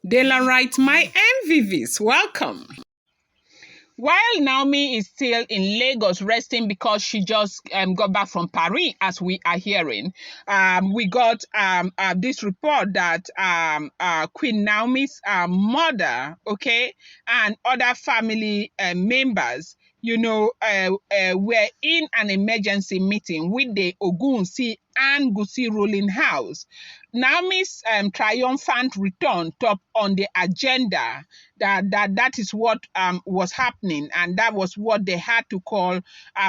Daylight, my MVVs, welcome. While Naomi is still in Lagos resting because she just got back from Paris, as we are hearing, we got this report that Queen Naomi's mother, okay, and other family members, were in an emergency meeting with the Ogunwusi and Giesi ruling house. Naomi's triumphant return top on the agenda. That is what was happening, and that was what they had to call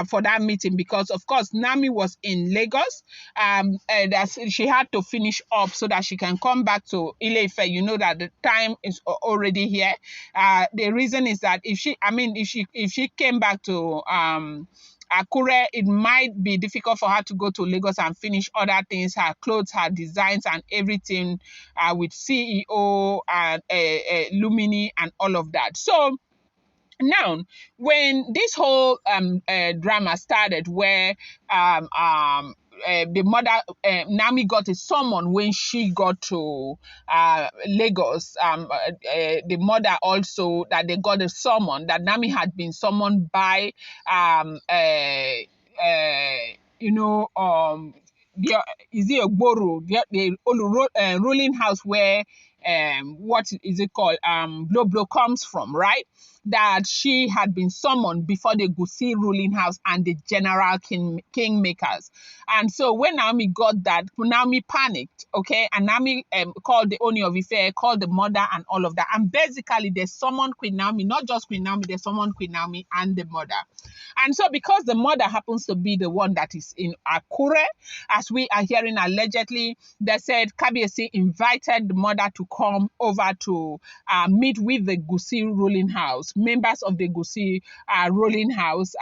for that meeting, because of course Naomi was in Lagos, and she had to finish up so that she can come back to Ile-Ife. You know that the time is already here. The reason is that if she came back to Akure, it might be difficult for her to go to Lagos and finish other things, her clothes, her designs, and everything with CEO and Lumini and all of that. So now, when this whole drama started, where the mother, Nami, got a summon when she got to Lagos. The mother also, that they got a summon, that Nami had been summoned by, you know, the is it a Boro, the ruling house where what is it called, Blow Blow comes from, right? That she had been summoned before the Giesi ruling house and the general kingmakers. And so when Naomi got that, Naomi panicked, okay? And Naomi called the Ooni of Ife, called the mother and all of that. And basically they summoned Queen Naomi, not just Queen Naomi, they summoned Queen Naomi and the mother. And so because the mother happens to be the one that is in Akure, as we are hearing allegedly, they said Kabiyesi invited the mother to come over to meet with the Giesi ruling house, members of the Giesi ruling house,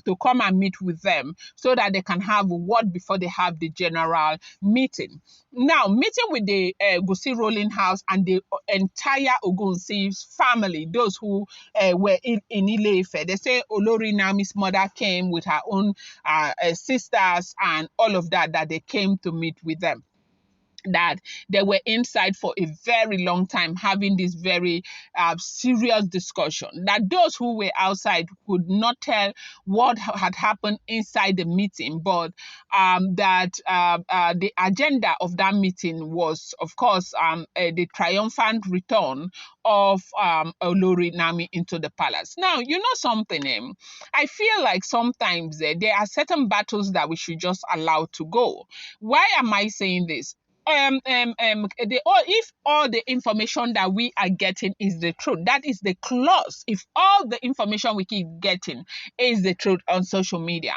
to come and meet with them so that they can have a word before they have the general meeting. Now, meeting with the Giesi ruling house and the entire Ogunwusi family, those who were in Ile-Ife, they say Olori Naomi's mother came with her own sisters and all of that they came to meet with them. That they were inside for a very long time having this very serious discussion, that those who were outside could not tell what had happened inside the meeting, but the agenda of that meeting was, of course, the triumphant return of Olori Naomi into the palace. Now, you know something, I feel like sometimes there are certain battles that we should just allow to go. Why am I saying this? If all the information that we are getting is the truth, that is the clause. If all the information we keep getting is the truth on social media,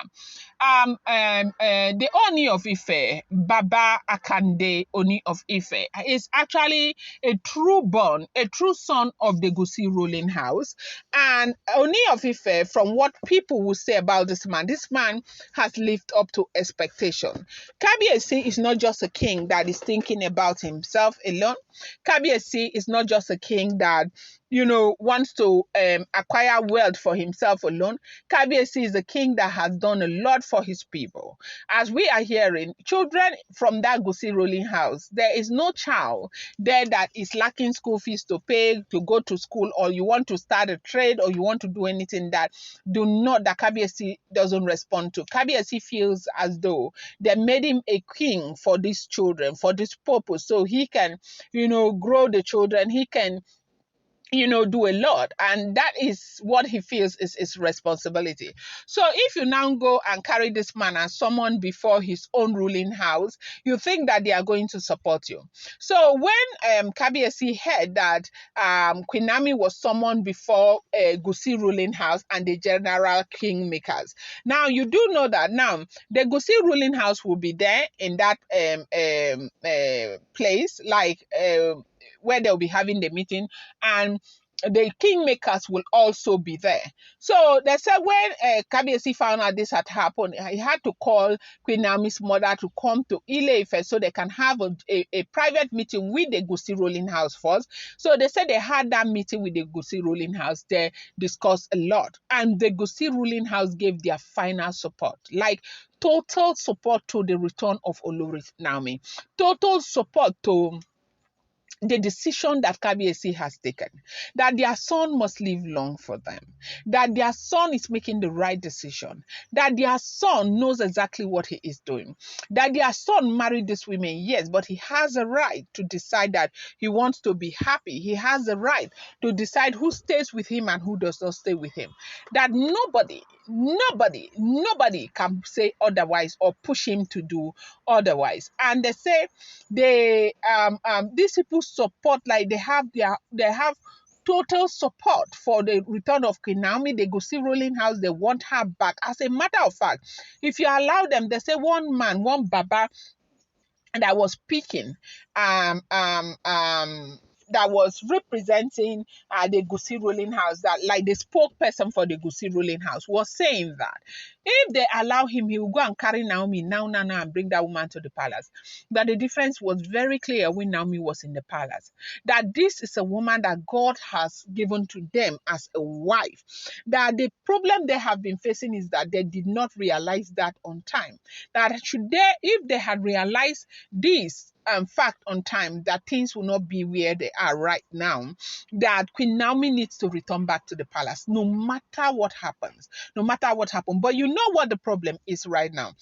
the Ooni of Ife, Baba Akande Ooni of Ife, is actually a true born, a true son of the Giesi ruling house. And Ooni of Ife, from what people will say about this man has lived up to expectation. Kabiyesi is not just a king that is thinking about himself alone. Kabiyesi is not just a king that wants to acquire wealth for himself alone. Kabiyesi is a king that has done a lot for his people. As we are hearing, children from that Giesi ruling house, there is no child there that is lacking school fees to pay to go to school, or you want to start a trade, or you want to do anything that Kabiyesi doesn't respond to. Kabiyesi feels as though they made him a king for these children, for this purpose, so he can, grow the children. He can do a lot, and that is what he feels is his responsibility. So if you now go and carry this man and someone before his own ruling house, you think that they are going to support you. So when Kabiyesi heard that Queen Naomi was summoned before Giesi ruling house and the general kingmakers, now you do know that now the Giesi ruling house will be there in that place, like where they'll be having the meeting, and the kingmakers will also be there. So they said when Kabiyesi found out this had happened, he had to call Queen Naomi's mother to come to Ile-Ife so they can have a private meeting with the Giesi ruling house first. So they said they had that meeting with the Giesi ruling house. They discussed a lot, and the Giesi ruling house gave their final support, like total support to the return of Olori Naomi, total support to the decision that Kabiyesi has taken, that their son must live long for them, that their son is making the right decision, that their son knows exactly what he is doing, that their son married these women, yes, but he has a right to decide that he wants to be happy. He has a right to decide who stays with him and who does not stay with him. That nobody can say otherwise or push him to do otherwise. And they say these people support, like they have total support for the return of Queen Naomi. They go see ruling house, they want her back. As a matter of fact, if you allow them, they say one man, one baba that was speaking, that was representing the Gusi ruling house, that like the spokesperson for the Gusi ruling house was saying that if they allow him, he will go and carry Naomi now, and bring that woman to the palace. But the difference was very clear when Naomi was in the palace. That this is a woman that God has given to them as a wife. That the problem they have been facing is that they did not realize that on time. That should they, if they had realized this fact on time, that things will not be where they are right now, that Queen Naomi needs to return back to the palace no matter what happens, no matter what happened. But you know what the problem is right now?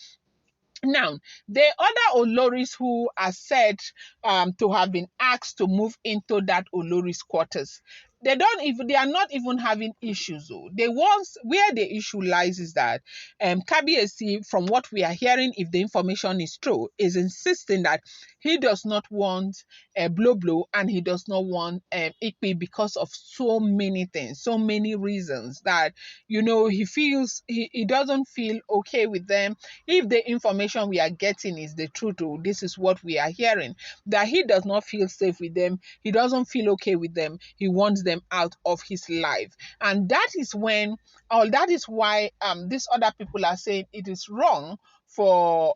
Now, the other Oloris who are said to have been asked to move into that Olori's quarters, they are not even having issues. Though. The ones where the issue lies is that Kabiyesi, from what we are hearing, if the information is true, is insisting that he does not want blow blow and he does not want Ikpe because of so many things, so many reasons that, he feels, he doesn't feel okay with them. If the information we are getting is the truth, or this is what we are hearing, that he does not feel safe with them, he doesn't feel okay with them, he wants them out of his life. And that is when, or that is why these other people are saying it is wrong for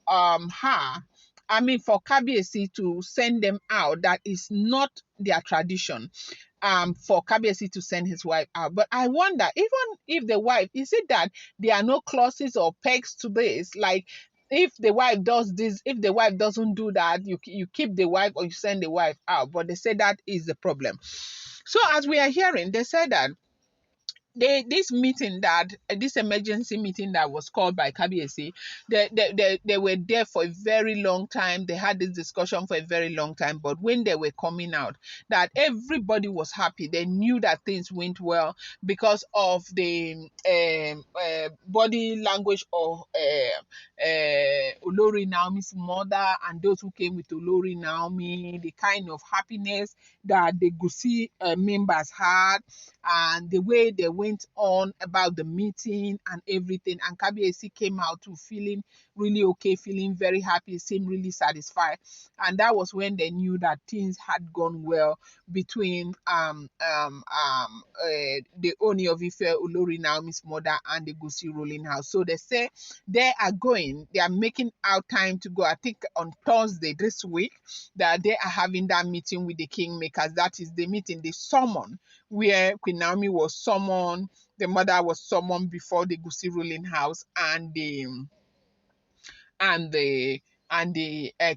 for Kabiyesi to send them out. That is not their tradition. For Kabiyesi to send his wife out. But I wonder, even if the wife, is it that there are no clauses or pegs to this? Like, if the wife does this, if the wife doesn't do that, you keep the wife or you send the wife out. But they say that is the problem. So as we are hearing, they said that this emergency meeting that was called by Kabiyesi, they were there for a very long time. They had this discussion for a very long time. But when they were coming out, that everybody was happy. They knew that things went well because of the body language of Olori Naomi's mother and those who came with Olori Naomi, the kind of happiness that the Gusi members had, and the way they went on about the meeting and everything. And Kabiyesi came out to feeling really okay, feeling very happy, seemed really satisfied. And that was when they knew that things had gone well between the Ooni of Ife, Olori Naomi's mother, and the Gusi ruling house. So they say they are making out time to go. I think on Thursday this week that they are having that meeting with the kingmakers. That is the meeting they summoned, where Queen Naomi was summoned, the mother was summoned before the Gusi ruling house, and the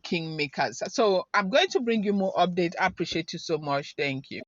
kingmakers. So I'm going to bring you more updates. I appreciate you so much. Thank you.